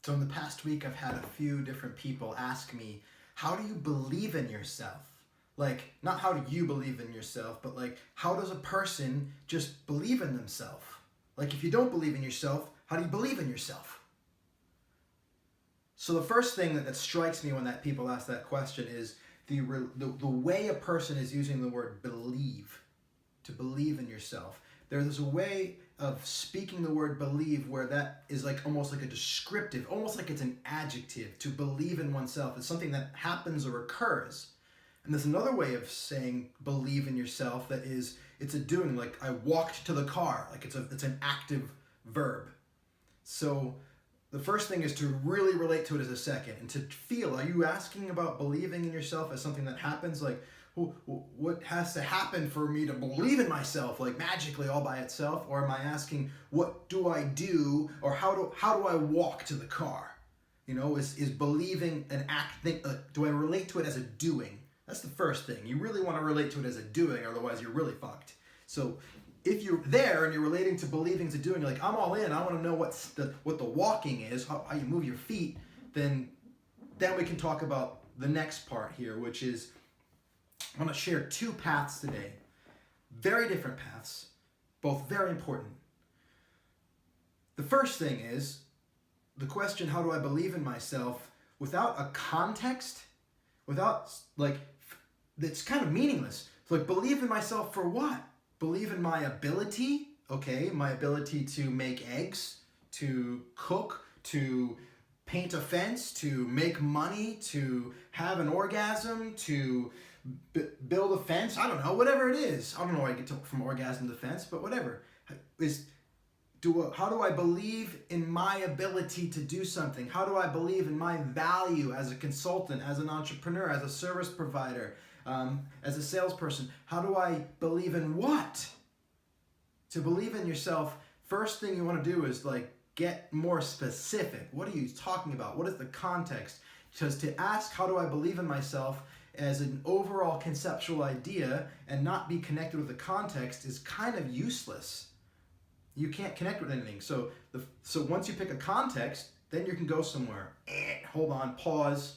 So in the past week, I've had a few different people ask me, how do you believe in yourself? Like, not how do you believe in yourself, but like, how does a person just believe in themselves? Like, if you don't believe in yourself, how do you believe in yourself? So the first thing that strikes me when that people ask that question is the way a person is using the word believe, to believe in yourself. There's a way of speaking the word believe where that is like almost like a descriptive, almost like it's an adjective. To believe in oneself is something that happens or occurs. And there's another way of saying believe in yourself that is, it's a doing, like I walked to the car, like it's an active verb. So the first thing is to really relate to it as a second and to feel, are you asking about believing in yourself as something that happens? Like, what has to happen for me to believe in myself, like magically all by itself? Or am I asking, what do I do, or how do I walk to the car? You know, is believing an act, do I relate to it as a doing? That's the first thing. You really want to relate to it as a doing, otherwise you're really fucked. So if you're there and you're relating to believing to doing, like I'm all in, I want to know what the walking is, how you move your feet, then we can talk about the next part here, which is I want to share two paths today. Very different paths, both very important. The first thing is the question, how do I believe in myself, without a context, without like, it's kind of meaningless. It's like, believe in myself for what? Believe in my ability, okay, my ability to make eggs, to cook, to paint a fence, to make money, to have an orgasm, to build a fence. I don't know, whatever it is. I don't know where I get from orgasm to fence, but whatever. How do I believe in my ability to do something? How do I believe in my value as a consultant, as an entrepreneur, as a service provider, as a salesperson? How do I believe in what? To believe in yourself, first thing you want to do is like get more specific. What are you talking about? What is the context? Because to ask, how do I believe in myself, as an overall conceptual idea and not be connected with the context is kind of useless. You can't connect with anything. So once you pick a context, then you can go somewhere. Hold on, pause.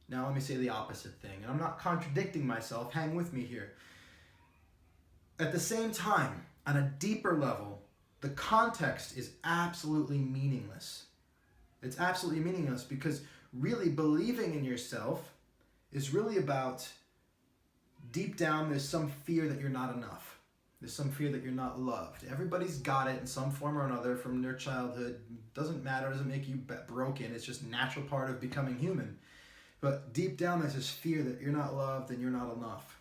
Now let me say the opposite thing. And I'm not contradicting myself. Hang with me here. At the same time, on a deeper level, the context is absolutely meaningless. It's absolutely meaningless because really believing in yourself is really about, deep down, there's some fear that you're not enough. There's some fear that you're not loved. Everybody's got it in some form or another from their childhood. Doesn't matter, doesn't make you broken. It's just a natural part of becoming human. But deep down, there's this fear that you're not loved and you're not enough.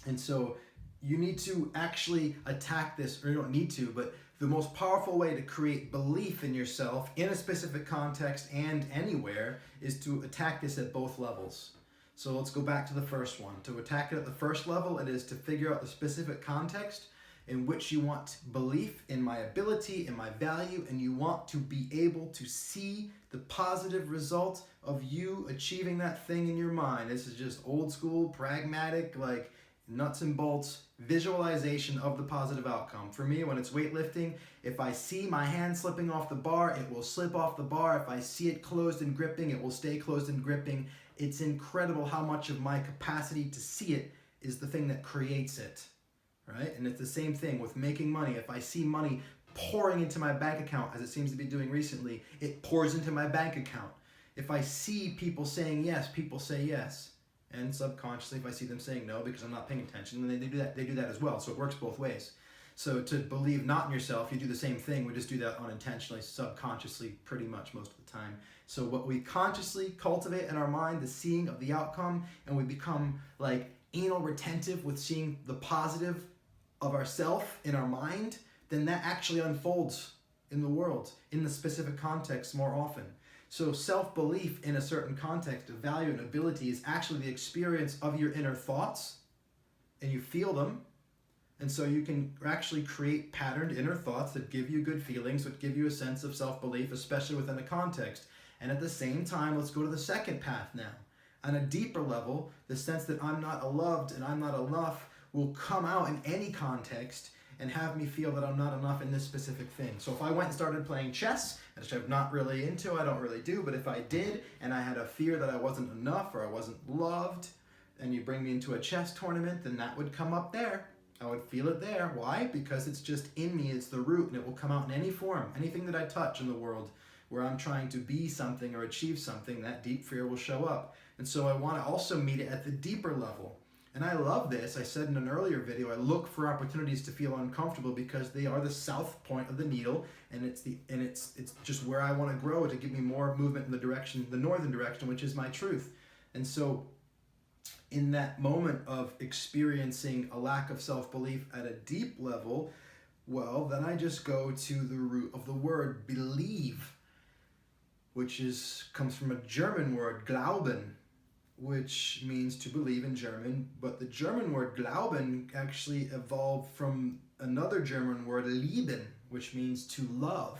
And so you need to actually attack this, or you don't need to, but the most powerful way to create belief in yourself in a specific context and anywhere is to attack this at both levels. So let's go back to the first one. To attack it at the first level, it is to figure out the specific context in which you want belief in my ability, in my value, and you want to be able to see the positive result of you achieving that thing in your mind. This is just old school, pragmatic, like nuts and bolts visualization of the positive outcome. For me, when it's weightlifting, if I see my hand slipping off the bar, it will slip off the bar. If I see it closed and gripping, it will stay closed and gripping. It's incredible how much of my capacity to see it is the thing that creates it, right? And it's the same thing with making money. If I see money pouring into my bank account, as it seems to be doing recently, it pours into my bank account. If I see people saying yes, people say yes. And subconsciously, if I see them saying no because I'm not paying attention, then they do that as well. So it works both ways. So to believe not in yourself, you do the same thing. We just do that unintentionally, subconsciously, pretty much most of the time. So what we consciously cultivate in our mind, the seeing of the outcome, and we become like anal retentive with seeing the positive of ourself in our mind, then that actually unfolds in the world, in the specific context more often. So self-belief in a certain context of value and ability is actually the experience of your inner thoughts, and you feel them. And so you can actually create patterned inner thoughts that give you good feelings, that give you a sense of self-belief, especially within a context. And at the same time, let's go to the second path now. On a deeper level, the sense that I'm not loved and I'm not enough will come out in any context, and have me feel that I'm not enough in this specific thing. So if I went and started playing chess, which I'm not really into, I don't really do, but if I did and I had a fear that I wasn't enough or I wasn't loved, and you bring me into a chess tournament, then that would come up there. I would feel it there. Why? Because it's just in me, it's the root, and it will come out in any form. Anything that I touch in the world where I'm trying to be something or achieve something, that deep fear will show up. And so I want to also meet it at the deeper level. And I love this. I said in an earlier video, I look for opportunities to feel uncomfortable because they are the south point of the needle, and it's just where I want to grow to give me more movement in the direction, the northern direction, which is my truth. And so in that moment of experiencing a lack of self-belief at a deep level, well, then I just go to the root of the word believe, which comes from a German word, glauben, which means to believe in German. But the German word glauben actually evolved from another German word, lieben, which means to love.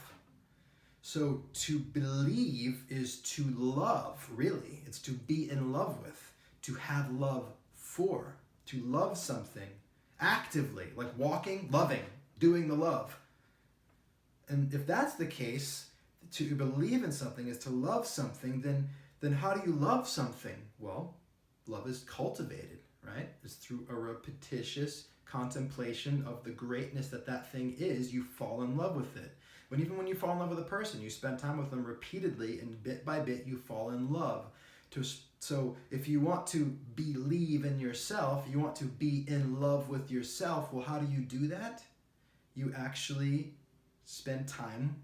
So to believe is to love, really. It's to be in love with, to have love for, to love something actively, like walking, loving, doing the love. And if that's the case, to believe in something is to love something, then how do you love something? Well, love is cultivated, right? It's through a repetitious contemplation of the greatness that thing is. You fall in love with it. Even when you fall in love with a person, you spend time with them repeatedly, and bit by bit you fall in love. So if you want to believe in yourself, you want to be in love with yourself, well, how do you do that? You actually spend time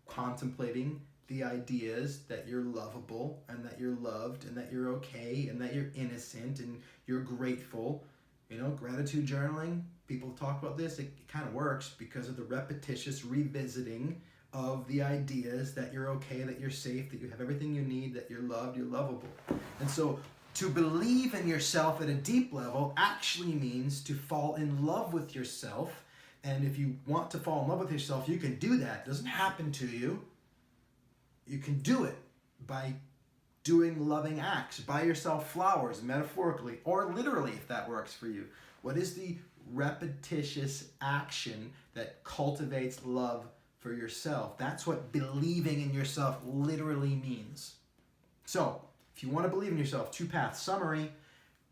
contemplating the ideas that you're lovable and that you're loved and that you're okay and that you're innocent and you're grateful. You know, gratitude journaling, people talk about this, it kind of works because of the repetitious revisiting of the ideas that you're okay, that you're safe, that you have everything you need, that you're loved, you're lovable. And so to believe in yourself at a deep level actually means to fall in love with yourself. And if you want to fall in love with yourself, you can do that. It doesn't happen to you. You can do it by doing loving acts. Buy yourself flowers, metaphorically, or literally, if that works for you. What is the repetitious action that cultivates love for yourself? That's what believing in yourself literally means. So, if you want to believe in yourself, 2 paths. Summary: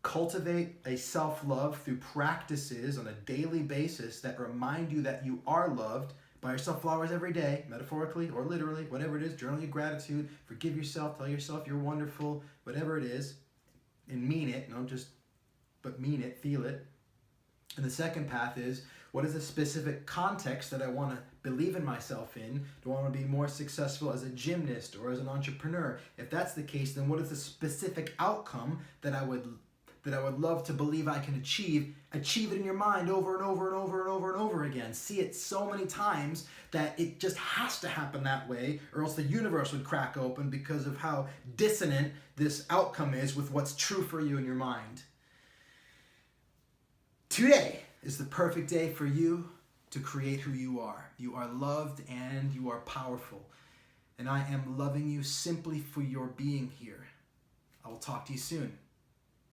cultivate a self-love through practices on a daily basis that remind you that you are loved. Buy yourself flowers every day, metaphorically or literally, whatever it is. Journal your gratitude, forgive yourself, tell yourself you're wonderful, whatever it is, and mean it. But mean it, feel it. And the second path is, what is the specific context that I want to believe in myself in? Do I want to be more successful as a gymnast or as an entrepreneur? If that's the case, then what is the specific outcome that I would love to believe I can achieve? Achieve it in your mind over and over and over and over and over again. See it so many times that it just has to happen that way, or else the universe would crack open because of how dissonant this outcome is with what's true for you in your mind. Today is the perfect day for you to create who you are. You are loved and you are powerful. And I am loving you simply for your being here. I will talk to you soon.